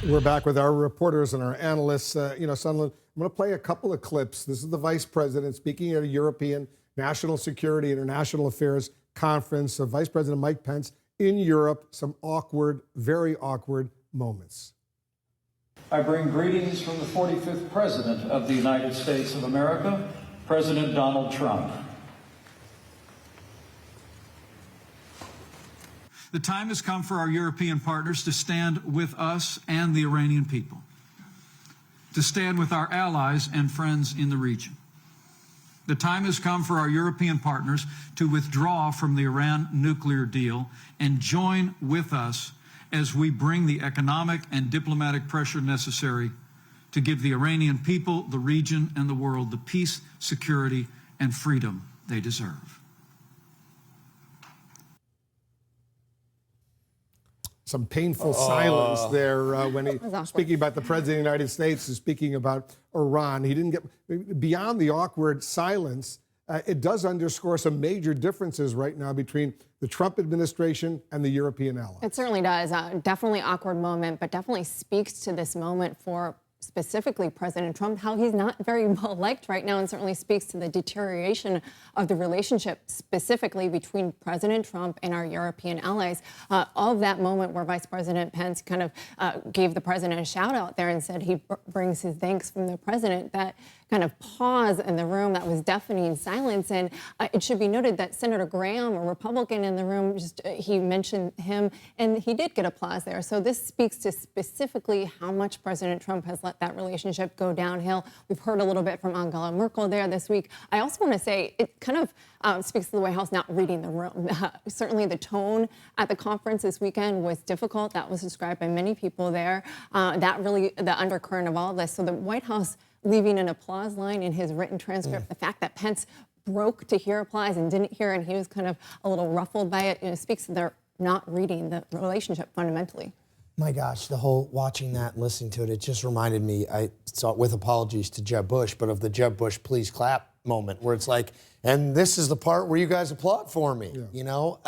We're back with our reporters and our analysts. Sunderland, I'm going to play a couple of clips. This is the vice president speaking at a European National Security International Affairs conference. Vice President Mike Pence in Europe. Some awkward, very awkward moments. I bring greetings from the 45th President of the United States of America, President Donald Trump. The time has come for our European partners to stand with us and the Iranian people, to stand with our allies and friends in the region. The time has come for our European partners to withdraw from the Iran nuclear deal and join with us as we bring the economic and diplomatic pressure necessary to give the Iranian people, the region, and the world the peace, security, and freedom they deserve. Some painful silence there when he speaking about the President of the United States and speaking about Iran. He didn't get beyond the awkward silence. It does underscore some major differences right now between the Trump administration and the European allies. It certainly does. Definitely awkward moment, but definitely speaks to this moment for specifically President Trump, how he's not very well liked right now, and certainly speaks to the deterioration of the relationship specifically between President Trump and our European allies. Of that moment where Vice President Pence kind of gave the president a shout out there and said he brings his thanks from the president, that kind of pause in the room, that was deafening silence. And it should be noted that Senator Graham, a Republican in the room, he mentioned him, and he did get applause there. So this speaks to specifically how much President Trump has let that relationship go downhill. We've heard a little bit from Angela Merkel there this week. I also want to say it kind of speaks to the White House not reading the room. Certainly the tone at the conference this weekend was difficult. That was described by many people there. That really the undercurrent of all this. So the White House leaving an applause line in his written transcript, the fact that Pence broke to hear applause and didn't hear, and he was kind of a little ruffled by it, speaks to their not reading the relationship fundamentally. My gosh, the whole watching that and listening to it, it just reminded me, I saw it with apologies to Jeb Bush, but of the Jeb Bush please clap moment where it's like, and this is the part where you guys applaud for me, you know?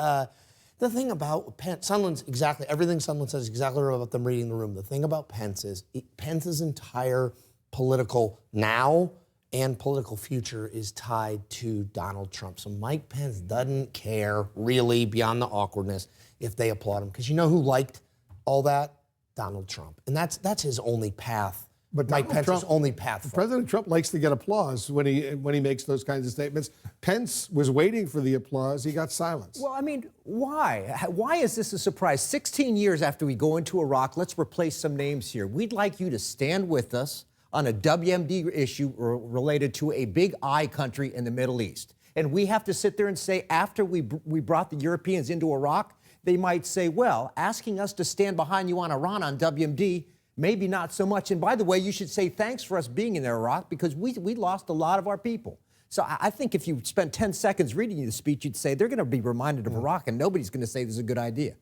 The thing about Pence, Sunderland's exactly, everything Sunderland says is exactly right about them reading the room. The thing about Pence is Pence's entire political now and political future is tied to Donald Trump. So Mike Pence doesn't care really beyond the awkwardness if they applaud him. Because you know who liked all that? Donald Trump. And that's his only path. But Mike Pence's only path. President Trump likes to get applause when he makes those kinds of statements. Pence was waiting for the applause. He got silence. Well, I mean, why? Why is this a surprise? 16 years after we go into Iraq, let's replace some names here. We'd like you to stand with us on a WMD issue related to a big I country in the Middle East. And we have to sit there and say, after we brought the Europeans into Iraq, they might say, well, asking us to stand behind you on Iran on WMD, maybe not so much. And by the way, you should say thanks for us being in Iraq because we lost a lot of our people. So I think if you spent 10 seconds reading the speech, you'd say they're going to be reminded of Iraq and nobody's going to say this is a good idea.